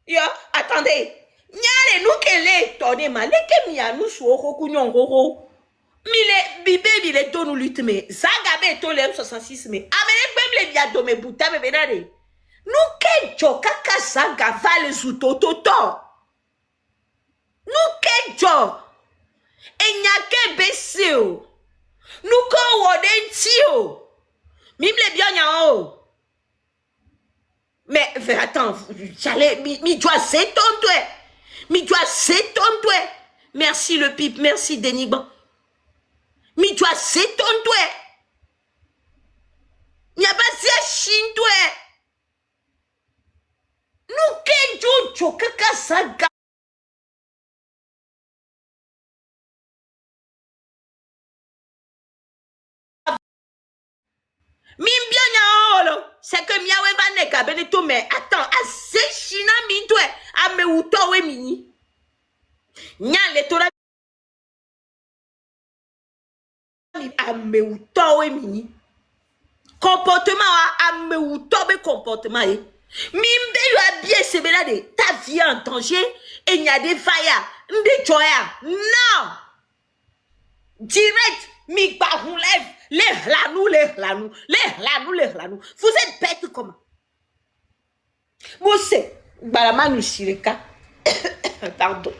Yo, attendez. Nyale nous kele tonne ma leke mi anu suoko kunyongoro. Mile bibe bile to nous lutte me. Zagabe to le 66 me. Amene bemle bia do me buta me benade. Nou ke jo kaka zaga vale zuto toto. Nou ke jo. Enyake bese o. Nou ko woden ti o. Mimle bien o. Mais attends, j'allais mi dois s'étonner. Mi dois s'étonner. Merci le pipe, merci Déniban. Mi dois s'étonner. N'y a pas de chine toi. Nous que jo kaka saga. C'est que miawe va neka beneto mais attends, assez china mi toi. A me uto we mini. Nya le tola a me uto we mini. Comportement a me uto be comportement e. Mimbe yo a bien sebelade ta vie en danger et il y a des failles, des joya. Non. Direct mi ba vous lève les lanou. Vous êtes bête comment? Mousse, balama nous sireka. Pardon.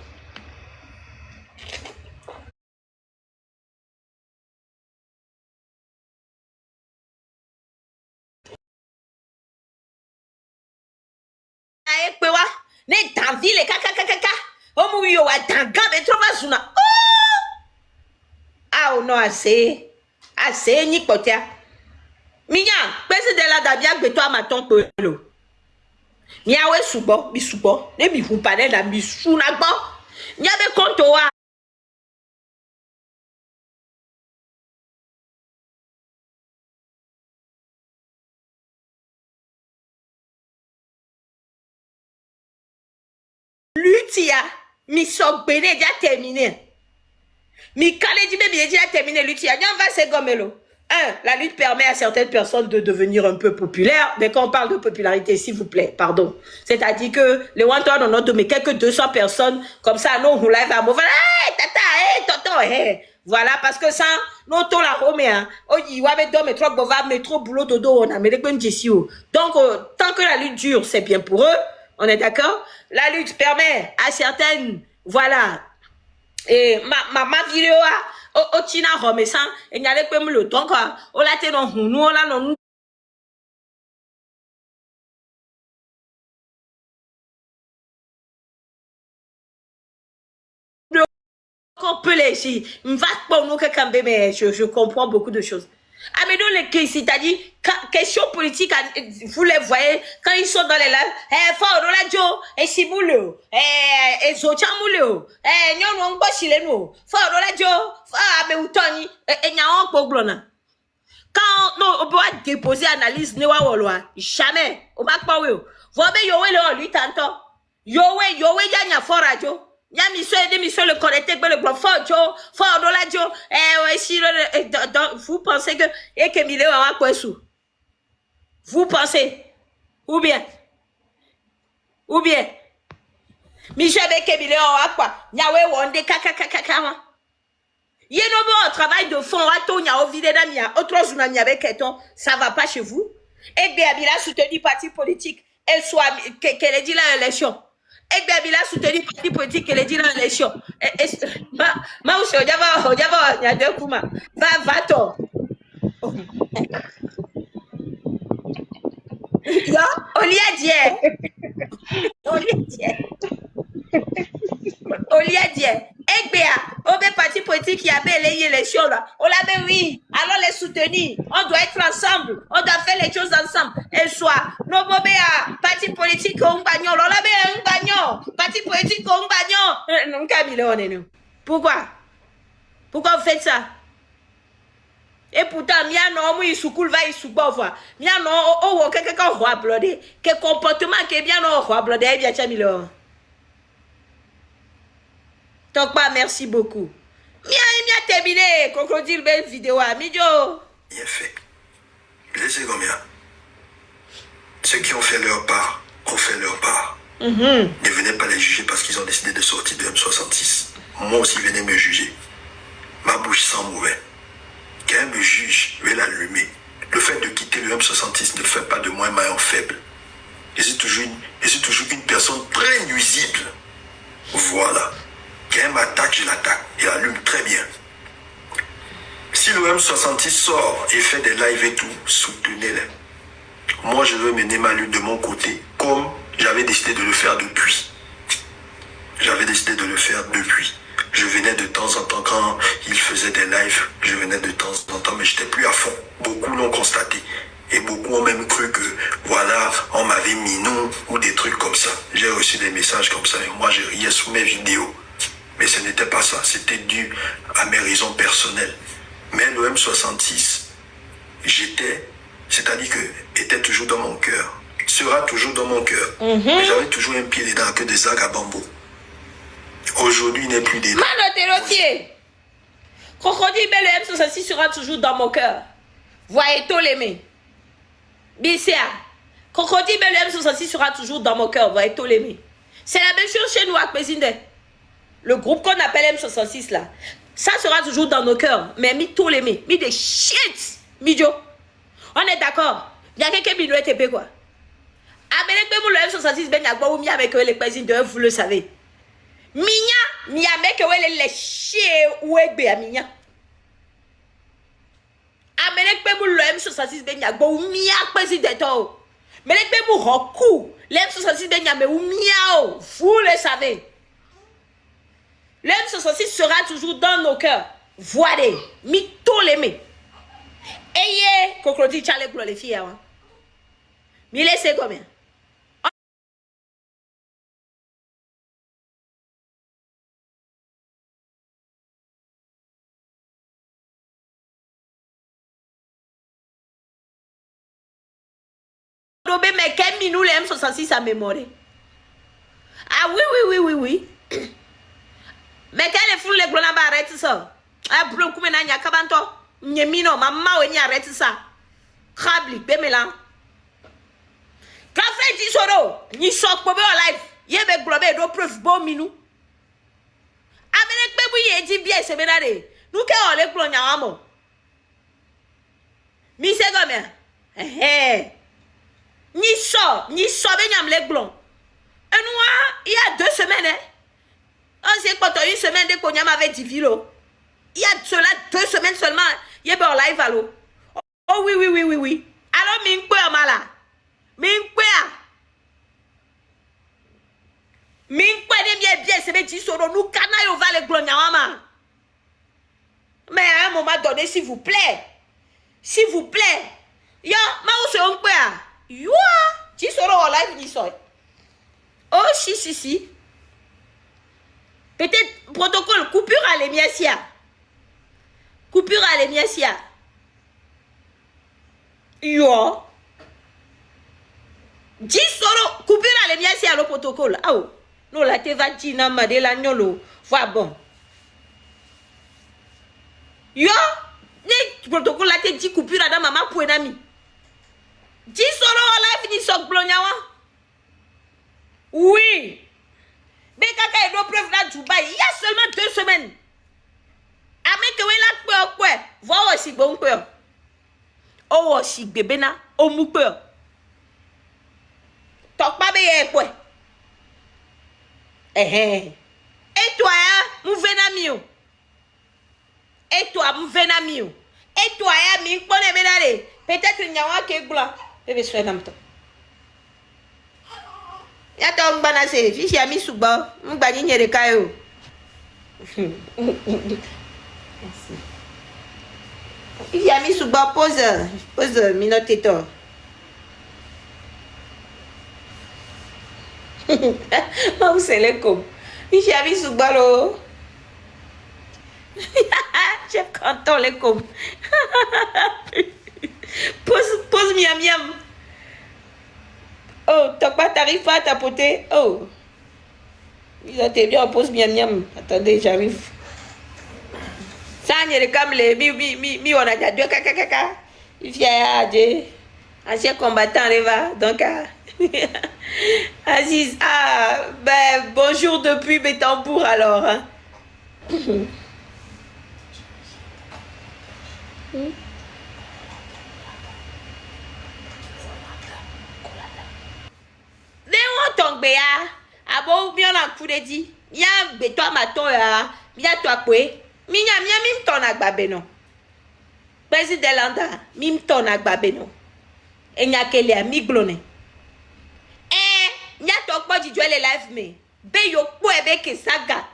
Aye pewa, ne tanvi le kaka. Omu yo wa tanga be trova suna. Ah non assez ni kotia. Minya, pese de la dabia gbe to amaton pelo. Miawe subo, bi subo, ne bi fupane na bi suna gbo. Nyabe konto wa. Lutia, mi sok bene déjà terminé. Mi kale di bébé déjà terminé Lutia. Nyan va se gomelo. La lutte permet à certaines personnes de devenir un peu populaires. Mais quand on parle de popularité, s'il vous plaît, pardon. C'est-à-dire que les one-ton on a mais quelques 200 personnes, comme ça, nous, on live à mauvais. Hey, tata, hey, tonton, hey. Voilà, parce que ça, nous, on la remet, hein. Oh, il va mettre mes trop bova, mes trop boulot dodo, on a mis les bonnes jessie. Donc, tant que la lutte dure, c'est bien pour eux. On est d'accord? La lutte permet à certaines, voilà. Et ma vidéo, o tina home san enyale pe mlo donc o la te no hunu o la no on peut les ici va pas nous quelqu'un mais je comprends beaucoup de choses. Ah mais donc les c'est-à-dire question politique vous les voyez quand ils sont dans les lives fort la jo et simulo et zocha mulo nyon on bossile no fort la jo mais utoni et nya on poglona. Quand non, on peut déposer analyse ne wa jamais. On va pas oui. Vous avez yowe le lui tanto. Yowe ya forajo. Ya miso le connecter le bloc fojo, for dola jo. Ouais si vous pensez que et que Milé wa quoi sous. Vous pensez ou bien Michel que Milé wa quoi. Nyawe wonde kaka. Yenobo travail de fond, atonya ovidena mia, autre journal avec eton, ça va pas chez vous. Et bien, il a soutenu parti politique, elle soit qu'elle ait dit l'élection. Et bien, il a soutenu parti politique, qu'elle ait dit l'élection. Ma aussi, on y a deux coups, va-t'en. Yo, on y a dit. Egbea, on veut parti politique qui avait l'élection là. On l'avait oui. Alors les soutenir. On doit être ensemble. On doit faire les choses ensemble. Et soit, nos bobéa, parti politique on gagne. On l'avait un gagnant. Parti politique on gagne. Non, Camille, on est nous. Pourquoi vous faites ça? Et pourtant, mia non, moi, il soukoul va, il soukoul va. Mia non, oh, quelqu'un va applaudir. Quel comportement qui est bien, non, va applaudir, eh bien, Camille. Donc, pas merci beaucoup. Mia terminé, crocodile, belle vidéo, amigo. Bien fait. Laissez combien? Ceux qui ont fait leur part ont fait leur part. Ne venez pas les juger parce qu'ils ont décidé de sortir de M66. Moi aussi, venez me juger. Ma bouche sent mauvais. Quand me juge, je vais l'allumer. Le fait de quitter le M66 ne fait pas de moi un maillon faible. Je suis toujours une personne très nuisible. Voilà. Quand elle m'attaque, je l'attaque. Il allume très bien. Si le M66 sort et fait des lives et tout, soutenez-les. Moi, je veux mener ma lutte de mon côté, comme j'avais décidé de le faire depuis. J'avais décidé de le faire depuis. Je venais de temps en temps, quand il faisait des lives, je venais de temps en temps, mais j'étais plus à fond. Beaucoup l'ont constaté. Et beaucoup ont même cru que, voilà, on m'avait mis non, ou des trucs comme ça. J'ai reçu des messages comme ça, et moi, je riais sous mes vidéos. Mais ce n'était pas ça, c'était dû à mes raisons personnelles. Mais le M66, c'est-à-dire que, était toujours dans mon cœur, sera toujours dans mon cœur. Mais j'avais toujours un pied dedans que des algues à bambou. Aujourd'hui, il n'est plus dedans. Mano Terotier, Crocodile, le M66 sera toujours dans mon cœur. Voyez tous les mains. Bissia, Crocodile, le M66 sera toujours dans mon cœur. Voyez tous les mains. C'est la même chose chez nous à Pézinde. Le groupe qu'on appelle M66 là, ça sera toujours dans nos cœurs. Mais mis tous les mains, mis des shit, Midjo. On est d'accord. Il y a quelqu'un qui nous est quoi. Avec le M66, ben y'a quoi ou mia avec les Pézinde, vous le savez. Minya, mi avec les chiens ou ebe à minya. Amenek pe le M66 ben y'a quoi ou mia président. Mais les pe roku, le M66 ben y'a mais ou miao, vous le savez. Le M66 sera toujours dans nos cœurs. Voyez, mi tous les mains. Ayez, Cocroti Charlie pour les filles. Mi laissez combien? Mais quel minou les M66 à mémoire? Ah oui. Mais quel est fou les gros arrête ça? Ah, bro, comme un yakabanto. Nyemino, maman, on y arrête ça. Crabli, bémélan. Quand frère dit soro, ni choc pour en live. Yebe globé, do preuve bon minou. Amenek bébou yé dit bien, c'est bénade. Nous qui on les clones à amo. Mi c'est combien? Ni so, benyam les blonds. Et nous, il y a 2 semaines, hein. On s'est quand une semaine de Konyam avait 10 vilos. Il y a cela 2 semaines seulement. Il y a un live à l'eau. Oh oui. Alors, Minkwe mala. Minkwe de bien, c'est petit solo. Nous, canaille au val et glonyama. Mais à un moment donné, s'il vous plaît. Ya, ma ou se on quoi? Youa, tu seras en live ni ça. Oh si. Peut-être protocole coupure à l'émiasia. Yo. 10 solo coupure à l'émiasia le protocole. Ah oh. Non la te va dire na ma de la nyolo. Voilà bon. Yo, ne protocole la te dit coupure à da maman pour ami. 10 solo en live ni sok blonyawa. Oui. Mais quand il y a preuve là Dubaï, il y a seulement 2 semaines. Avec que la quoi, voir aussi bon peur. Oh aussi bébé na, oh mou peur. Tok pas bien quoi. Et toi, mon venamio. Et toi, mi connais benale. Peut-être qu'il y a un qui est blanc. Bébé soit dans toi. Y'a un banasé, fils y'a mis sous bas, mon bagnier de caillou. Il y a mis sous bas, pose, minute et toi. Où c'est le com? Il y a mis sous bas l'eau. J'ai content le com. Pose miam. Oh, t'arrives pas à tapoter. Oh. Il a été bien, on pose miam. Attendez, j'arrive. Ça, il y a les câbles, mi, on a déjà 2 kaka. Il vient à Dieu. Ancien combattant, il va. Donc, Aziz, ah, ben, bonjour depuis Bétambour alors. Hein. Tombe ya abo mi ona kuredi ya beto amaton ya mi ya to ape mi nya mi ton agbabe no president landa mi ton agbabe no enya kele mi glone nya to gbo jijo le live me be yo po ebe ke saga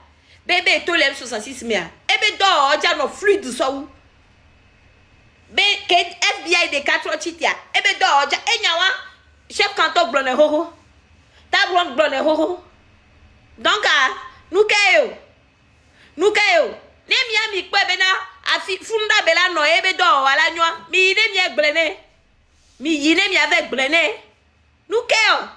bebe to le 66 mia ebe do oja no fluide so wu be ke FBI de 4 chitia ebe do oja enya wa chef canton glone hoho tabron blonde ho donc nous kayo ne mi pe be na afi funda be la no ebe do wala nwa mi ne mi egblene mi yi ne mi avec blene nous kayo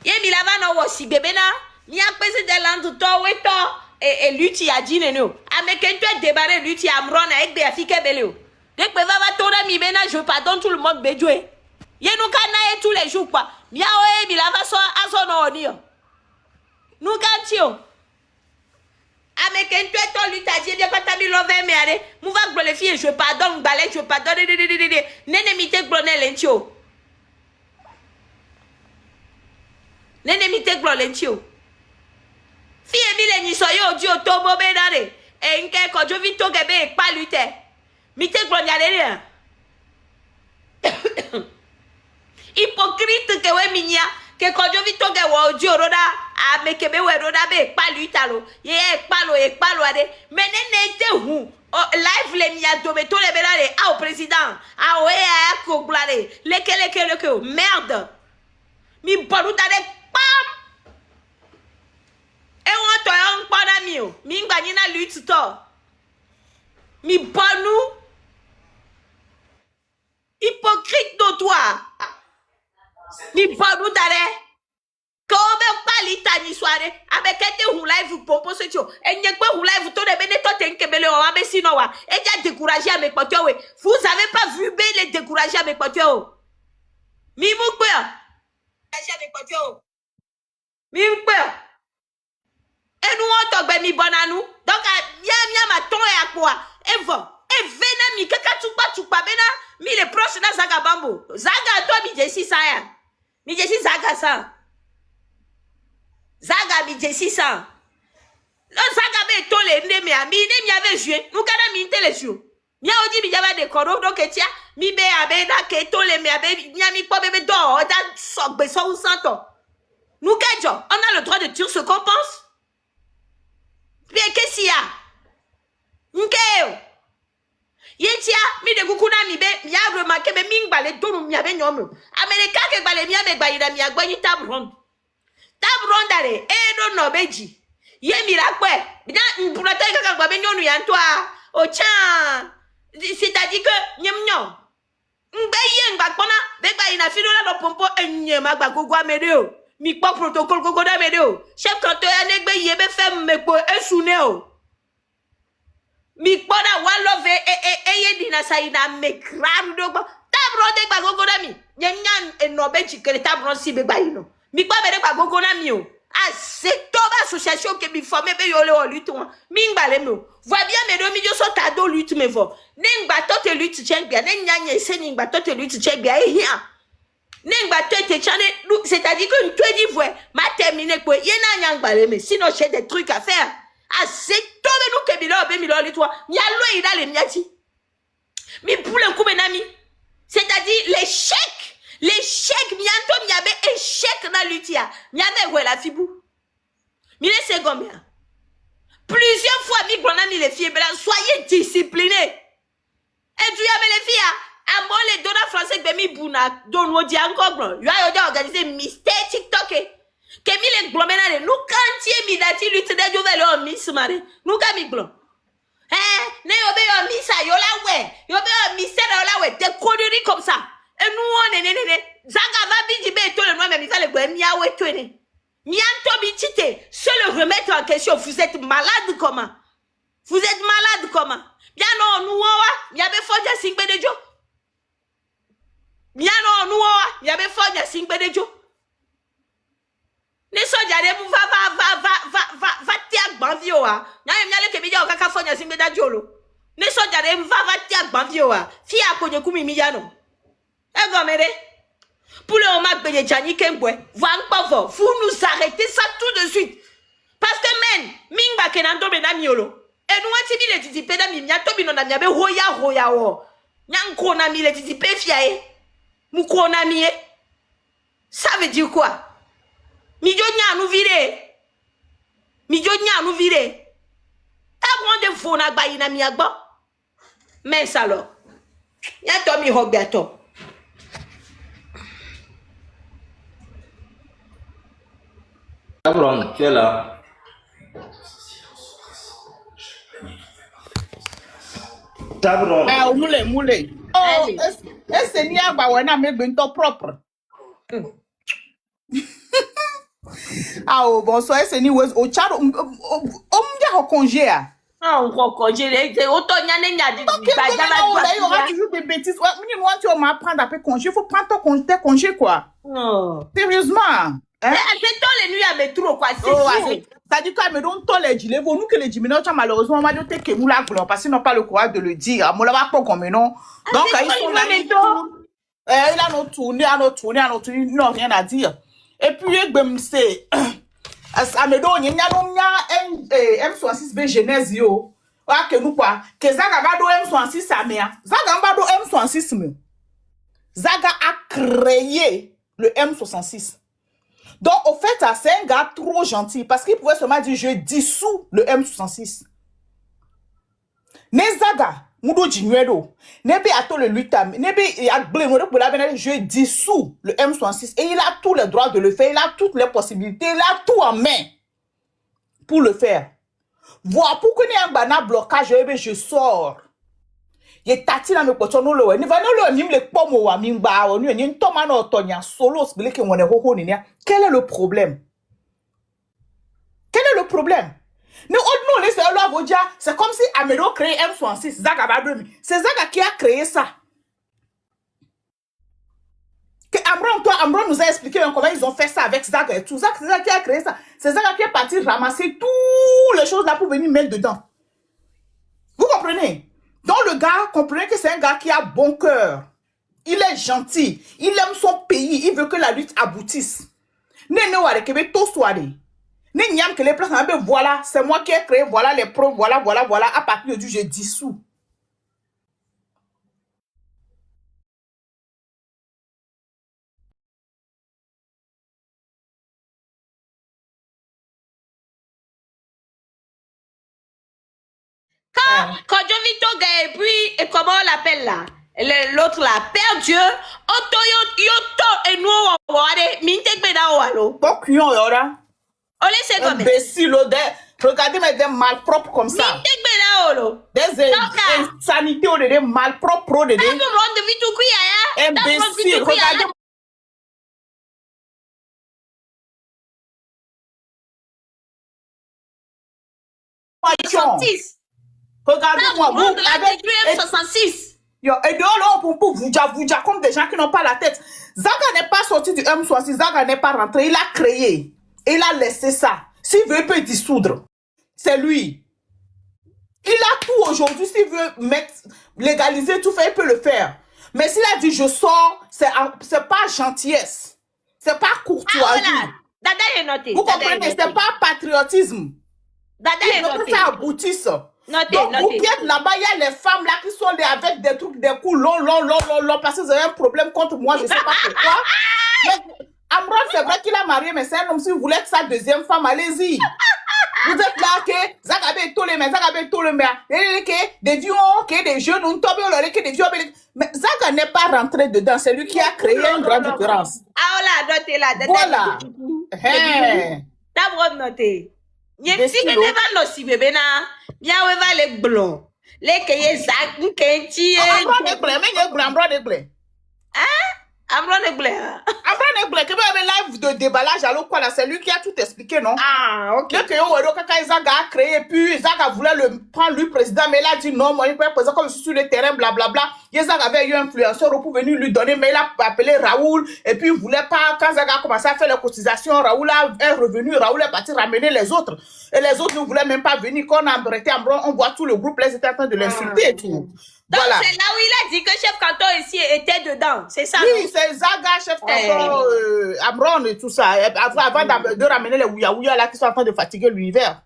ye mi lava no wo si bebe na mi a pese de land to we to e luti a jine no ameke to débarrer luti amrona egbe afike bele o. Dès que va tourner mi bena, je pardonne tout le monde béjoué. Nous canaille tous les jours quoi. Mia oe mi lava so aso no onio. Nous cantio. Ameken toi ton lutaji bien pas mi love me ale. Mou va gbo les filles, je pardonne balai, je pardonne nene mi te glone lentio. Nene mi te glone lentio. Fille mi le ni soyo di otobo benare. E nke ko jo vi to gebe pa lute. Mi te gloriale hypocrite que we minya que quand je vis to ge wo di oroda a me kebe we roda be pa lui talo ye e palo ade menene te hu live le mia do me to le belale au président a we a ko glare leke merde mi bonu tade pam e won to yon pada mi o mi ngba ni na lutte to mi bonu hypocrite de toi. Mi bonu tare. Comme pas l'itani soirée. Avec été ou live pour poser tu. Et n'y a pas ou live to de bene to tenkebele o abe sinowa. Et déjà découragé avec pote we. Vous avez pas vu ben les décourager avec pote o. Mi mukwe. Décourager avec pote o. Mi mukwe. Et nous on to be mi bonanu. Donc mia ma ton e akwa. Et va. Et vena mi kaka tupa bena mi le proche na zaga bambo zaga to mi jesi sa ya mi jesi zaga sa zaga mi jesi sa lo zaga be to le ne mi ave joué nous kana mi tele jou mi a odi mi java de koro do ketia mi be abe na ke to le mi abe mi po bebe do da so gbe so santo nous kejo on a le droit de dire ce qu'on pense bien qu'est-ce qu'il y a nkeo Yetia mi de kukuna mi be mi a remarqué be mi ngbale tonu mi abe nyomo America ke gbale mi abe gbayida mi agbanyi tabron dare e do no beji ye mi la pe na mbrata ka gba be nyonu ya nto a o chan c'est-à-dire que nyem nyo ngbe ye ngba gbona be gbayina fi do la do pompo enye ma gba gogo amede o mi po protocole gogo da amede o chef kanto ya negbe ye be fe mepo esune o mi kpona walove eye dina saina me kram do tabro de gba gogo na mi nyan enobe chikere tabro si be bayino mi kpa be de gba gogo na mi o a c'est toba association que mi formé be yo le o lutte mi ngbale mi o vois bien me do mi jo so ta do lutte me vo ne ngba to te lutte check bien ne nyanye se ni ngba to te lutte check bien e hia ne ngba to te chane c'est-à-dire que tu dis ouais ma terminé quoi ye na nyangbale me sinon j'ai des trucs à faire. Ah, c'est toi nous que milo be milo le toi. Mi a lo ida le miati. Mi pour le coup benami. C'est-à-dire l'échec mianto mi avait échec dans l'utia. Mi avait ouais la fibou. Mi le secondaire. Plusieurs fois mi gronami les filles blancs soyez disciplinés. Et tu avais les filles à moi les donneurs français que mi buna don wodi encore blanc. You a organisé mystère TikTok. Kemi le glomena nous kantie mi dati lutte de jovelo miss mare nous ka mi glom ne yo be yo missa yo la we yo be yo missa la we des conneries comme ça et nous on ne zanga va bi be to le moi mi fa le gbe mi a we to ne mi anto bi tite se le remettre en question vous êtes malade comment bien non nous wa mi a be foja singbe de jo il y avait Fonya Singbedejo. Ne soja de va tiak bandio a. Na yem nyale ke mi ja okaka Fonya Singbedejo lo. Ne soja de va tiak bandio a. Fi akonye kumi mi ya no. E gomede. Pour le moment que Jani Kembwe, vous nous arrêtez ça tout de suite. Parce que men, mingba kenando benamiolo. Et nous on dit les titipé na mi nyato bino na miabe roya wo. Nyanko na mi les titipé fiae. Muko na mi. Ça veut dire quoi? Midjo nya nous virer. Midjo nya nous virer. Ta de fona gba ina mi agbo. Mais ça alors. Nyato mi hogbiato. Tabron, tu es là. Tabron. Ah, moulé. Oh, est-ce qu'il y a un peu propre? Ah, oh, bon, so est-ce qu'il y a au chat, on me dit au congé. Ah, on congé, autant y a des on aura toujours des bêtises. Moi, tu vas m'apprendre à faire congé. Il faut prendre ton congé, quoi. Non. Sérieusement. Hein? C'est toi les nuits à métro, quoi. Ça dit quoi, mais donc, toi, les gilets, nous que les gilets, malheureusement, on va dire que nous la voulons, parce qu'ils n'ont pas le courage de le dire. On l'a pas comme non. Donc, ils sont là. Il a nos tournées, non, rien à dire. Et puis, c'est. Amedo, il y a un M66B Genèse, yo. Que nous, quoi. Que Zaga va do M66 à mea. Zaga va do M66 me. Zaga a créé le M66. Donc, au fait, c'est un gars trop gentil parce qu'il pouvait seulement dire je dissous le M66. Nezaga, Mudo Jinuedo, Nebe Ato le Lutam, Nebe je dissous le M66 et il a tous les droits de le faire, il a toutes les possibilités, il a tout en main pour le faire. Voilà pourquoi il y a un bana blocage, je sors. Il est tati na me kotono lo ni va no lo ni le pomo wa mingba o ni ni toma no tonya solo sbile ke wona ho ni nia. Quel est le problème? Quel est le problème? Nous on laisse la vodia, c'est comme si Amedo crée M66 Zaga Bademi. C'est Zaga qui a créé ça. Que Amron nous a expliqué comment ils ont fait ça avec Zaga et tout. Zaga qui a créé ça. C'est Zaga qui est parti ramasser toutes les choses là pour venir mettre dedans. Vous comprenez? Donc le gars, comprenez que c'est un gars qui a bon cœur. Il est gentil. Il aime son pays. Il veut que la lutte aboutisse. Voilà, c'est moi qui ai créé. Voilà les preuves. Voilà. À partir du je dissous. Quand Jovito et puis, et comment on l'appelle là? L'autre là, Père Dieu, Oto Yoto et nous, on va aller, Minte Beda Walo. Pourquoi yora? On laisse comme imbécile, regardez mes des malpropres comme ça. Minte Beda Walo. Des insanités, des malpropres, des imbéciles, regardez. Regardez-moi, vous avec M66. Et dehors, pour vous dire comme des gens qui n'ont pas la tête. Zaga n'est pas sorti du M66, Zaga n'est pas rentré, il a créé. Il a laissé ça. S'il veut, il peut dissoudre. C'est lui. Il a tout aujourd'hui. S'il veut légaliser tout faire, il peut le faire. Mais s'il a dit je sors, c'est pas gentillesse. C'est pas courtoisie. Ah, voilà. Dada est noté. Vous comprenez, c'est pas patriotisme. Dada est noté. Ça aboutisse. Noté, donc, noté. vous qui êtes là-bas, il y a les femmes là qui sont là avec des trucs, des coups longs, parce que vous avez un problème contre moi, je sais pas pourquoi. Mais Amron, c'est vrai qu'il a marié, mais c'est un homme, si vous voulez être sa deuxième femme, allez-y. Vous êtes là, que Zagabe tout le des vieux, des jeunes, on tombe, des vieux, mais Zaga n'est pas rentré dedans, c'est lui qui a créé une grande différence. Ah, là, notez là. Voilà. D'abord, notez. Si que ne va aussi bébé na bien on va les blonds les que zak nkenti Ambro de blé Amron est blé. Après, il y avait live de déballage, alors quoi là, c'est lui qui a tout expliqué, non? Ah, ok. Dès que Zaga a créé, puis Zaga voulait le prendre lui président, mais il a dit non, moi je peux être président comme je suis sur le terrain, blablabla. Zaga avait eu un influenceur pour venir lui donner, mais il a appelé Raoul, et puis il voulait pas, quand Zaga a commencé à faire les cotisations, Raoul est revenu, Raoul est parti ramener les autres. Et les autres ne voulaient même pas venir. Quand on a arrêté Ambron, on voit tout le groupe, là, ils étaient en train de l'insulter et tout. Donc Voilà. c'est là où il a dit que chef canton ici était dedans, c'est ça? Oui, c'est Zaga, chef canton, Amron et tout ça. Avant de ramener les ouya là qui sont en train de fatiguer l'univers.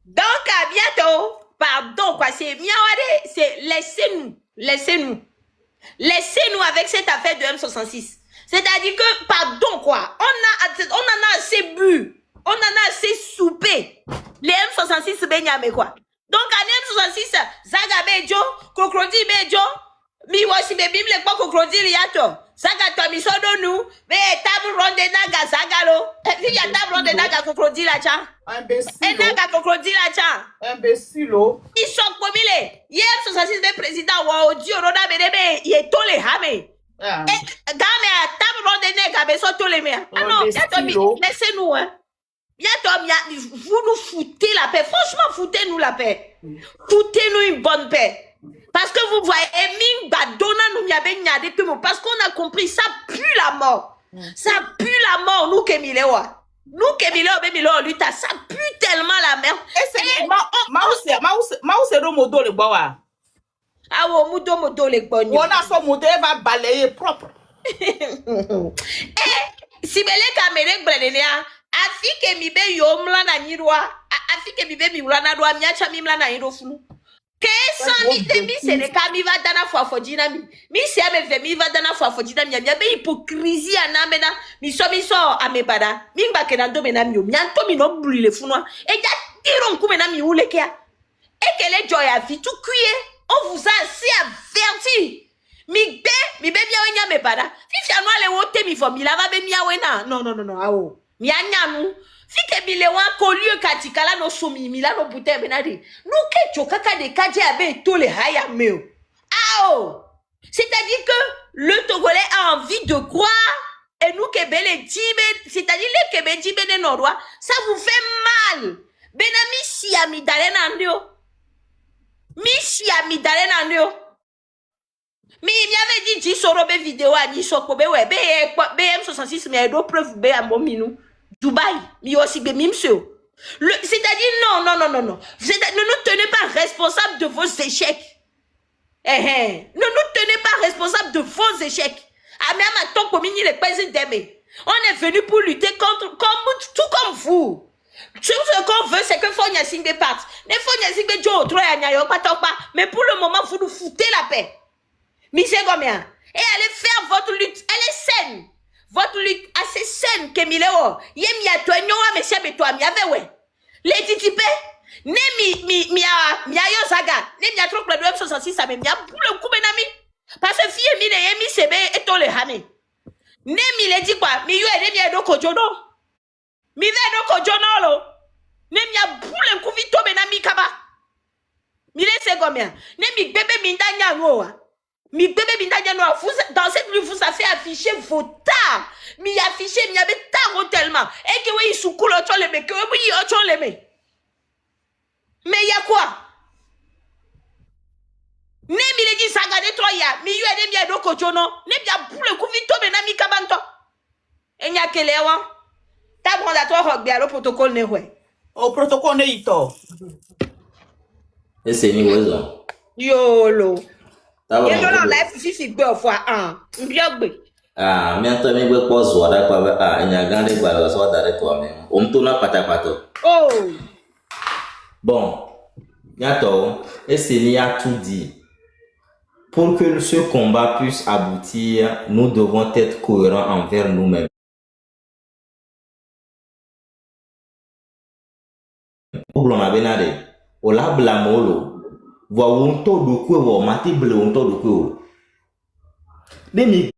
Donc à bientôt. Pardon quoi, c'est Miawade, c'est laissez-nous avec cette affaire de M66. C'est-à-dire que, pardon quoi, on en a assez bu, on en a assez soupé. Les M66 benyame quoi. Donc en M66, Zaga bejo, Kokrodi bejo, mi wasi bebi mle kwa Kokrodi riato. Zaga to mi sodo nou, be table ronde naga Zaga lo. Si ya table ronde naga Kokrodi la cha. Imbécile. Et naga Kokrodi la cha. Imbécile. Ils sont pomilés. Hier, 66 de président, wa odi oroda bedebe, il est tolé hame. Game à table ronde naga be so tolé me. Ah non, laissez-nous hein. Vous nous foutez la paix. Franchement, foutez-nous la paix. Foutez-nous une bonne paix. Parce que vous voyez, parce qu'on a compris, ça pue la mort. Ça pue la mort, nous Kemilewa. Nous Kemilewa, Luta, ça pue tellement la merde. Et c'est Maoussero Modo le bois. Ah, ouais, Modo le bois. On a son modèle, va balayer propre. Si belle caméra brenenia. Afike mi be yo mlana nyirwa afike mi be mi mlana do amiacha mi mlana nyiro funu ke san mi de mi se ne ka mi va dana fo afojina mi se ame ve mi va dana fo afojina mi be hypocrisie anamena mi so amebada mi ngba ke na ndo mena mi o mi anto mi no brûler funu e ja tiro nkume na mi uleke ya e kele joy afi tout cuier on vous a assez averti mi be mi wenya mebada fi fiano ale wote mi fo mi lava be mi awena non awo Mianyamu, fike bilewa kolio katikala no somi mila no bute benade. Nous ke chokaka de kaje abe to le haya meo. Ao! C'est-à-dire que le Togolais a envie de croire et nous ke bele jibe, c'est-à-dire les kebe jibe de Nordwa, ça vous fait mal. Benami si ami dale nandio. Mi si ami dale nandio. Mi avait dit Jisorobe vidéo à Nisokobe ouais BM66 mais do preuve be amominu Dubaï mi aussi be mimseo. C'est-à-dire non. Ne nous tenez pas responsables de vos échecs. Ne nous tenez pas responsables de vos échecs. Amiama ton komini le président. On est venu pour lutter contre tout comme vous. Tout ce qu'on veut, c'est que Fonya Singbe parte. Ne Fonya Singbe Joe Troya Nyayo Patokpa. Mais pour le moment, vous nous foutez la paix. Mise combien? Et allez faire votre lutte. Elle est saine. Votre lutte assez saine que Mileo. Yemi a toi non monsieur beto mi ave we. Les titipé. Ne mi yo saga. Ne mi a trop le 66 ça me mi a pour le coup benami. Parce que fille mi ne yemi sebe et to le hame. Ne mi le dit quoi? Mi yo e mi do kojono. Mi ve do kojono lo. Ne mi a pour le coup vito benami kaba. Mi le c'est combien? Ne mi bébé mi ndanya ngoa. Mi bébé dans cette rue, vous avez affiché vos tas. Mi affiché, mi avait tard tellement. Et que oui, sous coule autre les mecs, que oui, autre les mecs. Mais il y a quoi? Ne mi le dit ça gade trop ya. Mi yu ede mi ado kojono. Ne mi a boule kuvito be na mi kabanto. E nya kelewa. Ta bronda toi rugby alo protocole ne hwe. Au protocole ne ito. Et c'est niveau. Yolo. Tá Et là, life fifi gbe fois un. Mbiogbe. Ah, mi anto mi gbe po zo da pa enya gande gba lo so da re to mi. O mto na patapato. Oh. Bon, bientôt, et Seigneur a tout dit. Pour que ce combat puisse aboutir, nous devons être cohérents envers nous-mêmes. Oblona benade, ola blamolo. Wa wonto dokwe wo mati ble wonto dokwe wo. Demi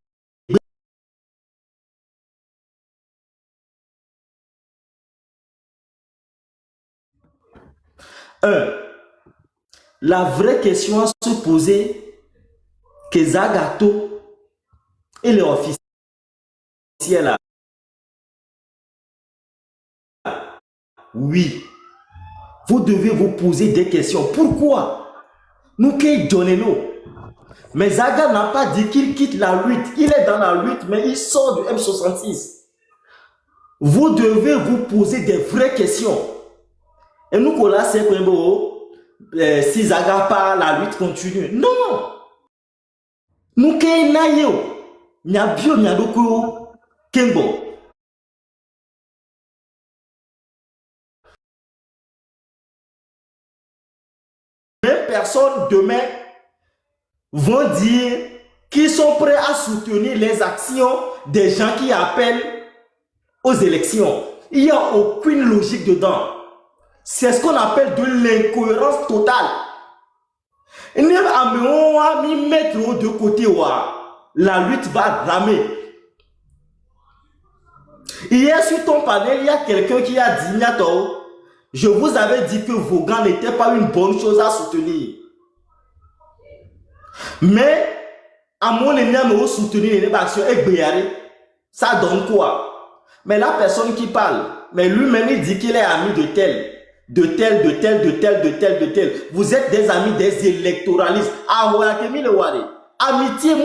la vraie question à se poser que Zagato Et les officiers là, oui, vous devez vous poser des questions. Pourquoi? Nous qui donnons. Mais Zaga n'a pas dit qu'il quitte la lutte. Il est dans la lutte, mais il sort du M66. Vous devez vous poser des vraies questions. Et nous, qu'on c'est si Zaga part, la lutte continue. Non! Nous qui naïo, n'a bio n'a doko Kengo. Même personne demain vont dire qu'ils sont prêts à soutenir les actions des gens qui appellent aux élections. Il n'y a aucune logique dedans. C'est ce qu'on appelle de l'incohérence totale. Et même à me mettre de côté, la lutte va ramer. Hier, sur ton panel, il y a quelqu'un qui a dit, Niato, je vous avais dit que Vaughan n'était pas une bonne chose à soutenir. Mais, à mon ennemi, soutenir les actions et ça donne quoi? Mais la personne qui parle, mais lui-même, il dit qu'il est ami de tel. De tel. Vous êtes des amis des électoralistes. Amitié,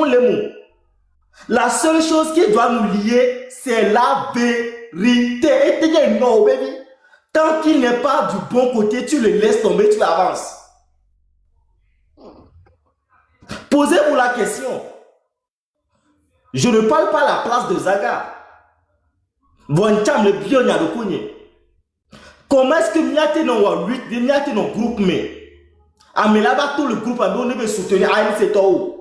la seule chose qui doit nous lier, c'est la vérité. Et non, baby. Tant qu'il n'est pas du bon côté, tu le laisses tomber, tu avances. Posez-vous la question. Je ne parle pas à la place de Zaga. Boncham le bio n'a de cogné. Comment est-ce que Miate non 8, Miate non groupe mais là-bas tout le groupe on veut soutenir ANC Tao.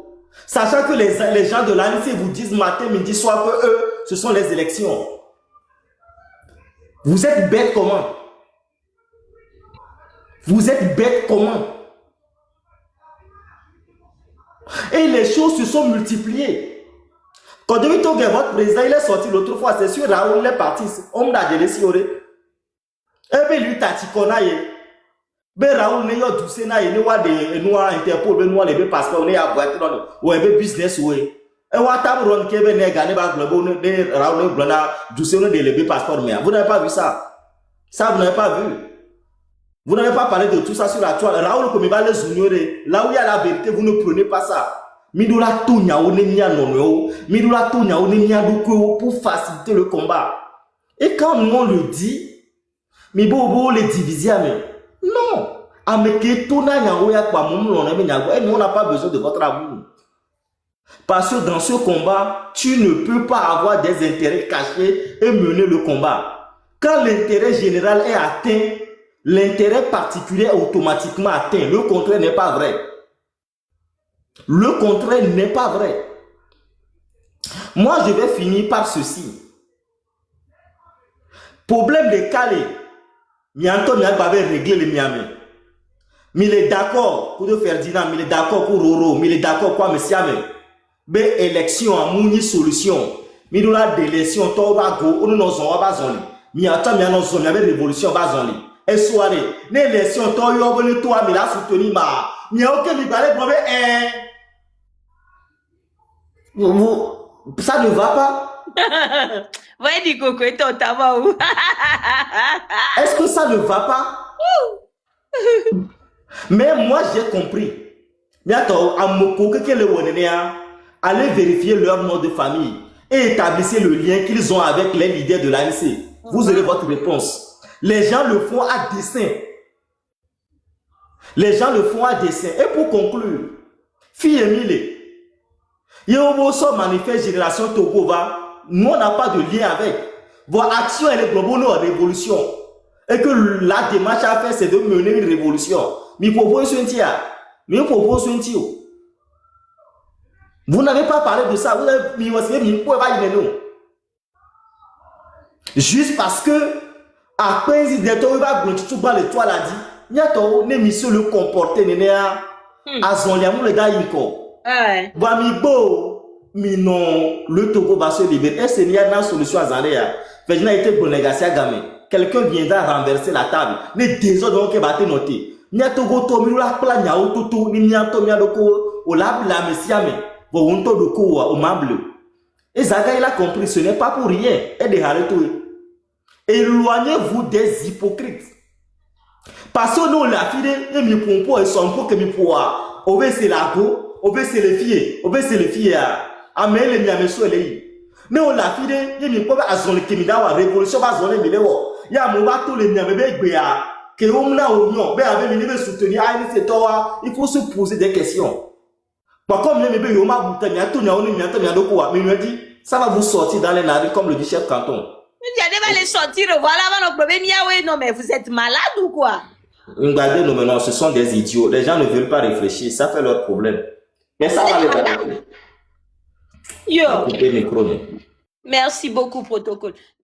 Sachant que les gens de l'ANC vous disent matin, midi, soir que eux, ce sont les élections. Vous êtes bête comment? Vous êtes bête comment? Et les choses se sont multipliées. Quand votre président il est sorti l'autre fois, c'est sûr Raoul est parti. On m'a dit si et bien lui tati konaye. Ben Raoul ne yo douce na ye ne wa de noa Interpol ben noa le passeport ne ya voiture non ou be business we. Et wa tam ron ke ben ne gane ba globo ne Raoul ne blona douce ne de le passeport mais vous n'avez pas vu ça. Ça vous n'avez pas vu. Vous n'avez pas parlé de tout ça sur la toile. Raoul comme il va les ignorer. Là où il y a la vérité, vous ne prenez pas ça. Midula Tounia Onemia Nono, Midula Tounia Onemia Doko pour faciliter le combat. Et quand on le dit, mais bon, les diviser, mais non. Et nous, on n'a pas besoin de votre amour. Parce que dans ce combat, tu ne peux pas avoir des intérêts cachés et mener le combat. Quand l'intérêt général est atteint, l'intérêt particulier est automatiquement atteint. Le contraire n'est pas vrai. Le contraire n'est pas vrai. Moi, je vais finir par ceci. Problème de Calais. Mianto avait réglé le Miami. Mais il est d'accord pour Ferdinand, il est d'accord pour Roro, il est d'accord pour Messiame. Mais élection a mouni solution. Mais nous la d'élection, toi va go, on nous en va zoni. Mianto mianon avait révolution va zoni. Et soirée, l'élection, toi yo bonne toi, mais la soutenu ma. Mianto mi balé pour ça ne va pas. Ouais, dit Coco, et ton tabac où? Est-ce que ça ne va pas? Mais moi, j'ai compris. Allez vérifier leur nom de famille et établissez le lien qu'ils ont avec les leaders de l'ANC. Vous aurez votre réponse. Les gens le font à dessein. Les gens le font à dessein. Et pour conclure, fille Emile, il y a un manifeste Génération Togo va. Nous, on n'a pas de lien avec. Votre action, elle est globale en révolution. Et que la démarche à faire, c'est de mener une révolution. Mais propose un tir. Mais propose un tir. Vous n'avez pas parlé de ça. Vous avez mis juste parce que, après, il y a le toit l'a dit. Il y a le comporter, il y a le gars, Ouais. Mais non, le Togo va se libérer. Est-ce qu'il y a une solution à Zandéa? Ferdinand était pour négocier à Gamé. Quelqu'un viendra renverser la table. Les désordres qui va noter. Nya Togo Tomi la plan nya otutu ni nya Tomi adoko o la bla mesiame. Bo wonto doko o mable. Et Zaga, il a compris, ce n'est pas pour rien. Et de Haretou. Éloignez-vous des hypocrites. Parce que nous, la fille, et mi pompo, et son po que mi poa. Obe c'est la go, obe c'est les filles, obe c'est les filles. Amel les miames so les. Mais on la fille, et mi poa a zone qui mi da wa révolution ba zone mi lewo. Ya mo ba to les miames be gbe ya. Que on na union, be avec mi soutenir à c'est toi, il faut se poser des questions. Moi, comme les bébés, on m'a bouté, mais me dit, ça va vous sortir dans les narines, comme le dit chef canton. J'allais pas les sortir, voilà, mon problème, non, mais vous êtes malade ou quoi? Regardez, non, ce sont des idiots. Les gens ne veulent pas réfléchir, ça fait leur problème. Mais ça va les faire. Yo. Couper le micro, mais. Merci beaucoup, protocole.